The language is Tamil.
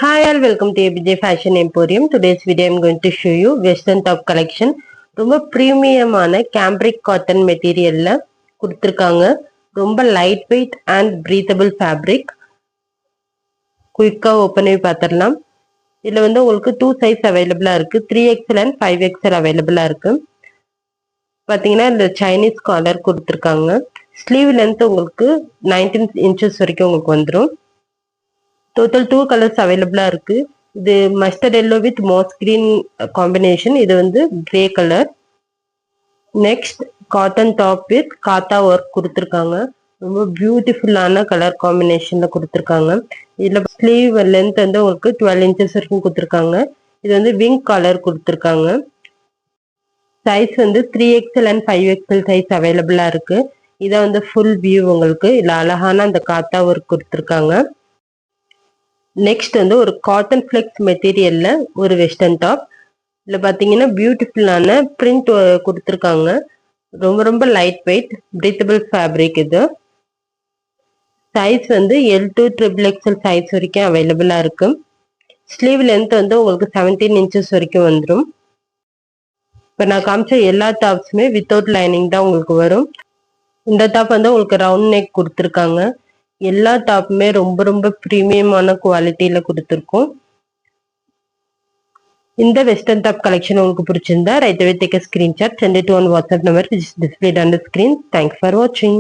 Hi all, welcome to ABJ Fashion Emporium. Today's video I'm going to show you Western top collection. ரொம்ப பிரீமியமான cambric cotton மெட்டீரியல்ல கொடுத்திருக்காங்க. ரொம்ப light weight and breathable fabric. குயிக்கா ஓபன் பண்ணி பார்த்திடலாம். இதுல வந்து உங்களுக்கு 2 சைஸ் அவைலபிளா இருக்கு. 3XL and 5XL அவைலபிளா இருக்கு. பாத்தீங்கன்னா இந்த சைனீஸ் காலர் கொடுத்திருக்காங்க. ஸ்லீவ் லென்த் உங்களுக்கு 19 inches வரைக்கும் உங்களுக்கு வந்துரும். Total 2 colors available இருக்கு. இது mustard yellow with moss green combination. இது வந்து grey color. Next cotton top with kata work கொடுத்திருக்காங்க. ரொம்ப பியூட்டிஃபுல்லான கலர் காம்பினேஷன்ல கொடுத்திருக்காங்க. இதுல ஸ்லீவ் லென்த் வந்து உங்களுக்கு 12 inches வரைக்கும் கொடுத்திருக்காங்க. இது வந்து விங் காலர் கொடுத்திருக்காங்க. சைஸ் வந்து 3XL and 5XL சைஸ் அவைலபிளா இருக்கு. இத வந்து ஃபுல் வியூ உங்களுக்கு இல்ல அழகான அந்த காத்தா ஒர்க் கொடுத்திருக்காங்க. நெக்ஸ்ட் வந்து ஒரு காட்டன் ஃபிளெக்ஸ் மெட்டீரியல்ல ஒரு வெஸ்டர்ன் டாப். இதுல பாத்தீங்கன்னா பியூட்டிஃபுல்லான பிரிண்ட் கொடுத்திருக்காங்க. ரொம்ப ரொம்ப லைட் வெயிட் பிரீத்தபிள் ஃபேப்ரிக் இது. சைஸ் வந்து L to XXL சைஸ் வரைக்கும் அவைலபிளா இருக்கு. ஸ்லீவ் லென்த் வந்து உங்களுக்கு 17 inches வரைக்கும் வந்துடும். இப்போ நான் காமிச்ச எல்லா டாப்ஸுமே வித்தவுட் லைனிங் தான் உங்களுக்கு வரும். இந்த டாப் வந்து உங்களுக்கு ரவுண்ட் நெக் கொடுத்துருக்காங்க. எல்லா டாப்புமே ரொம்ப ரொம்ப பிரீமியமான குவாலிட்டியில கொடுத்துருக்கோம். இந்த வெஸ்டர்ன் டாப் கலெக்ஷன் உங்களுக்கு பிடிச்சிருந்தா right away take a screenshot, send it to on WhatsApp number which is displayed on the screen. Thanks for watching.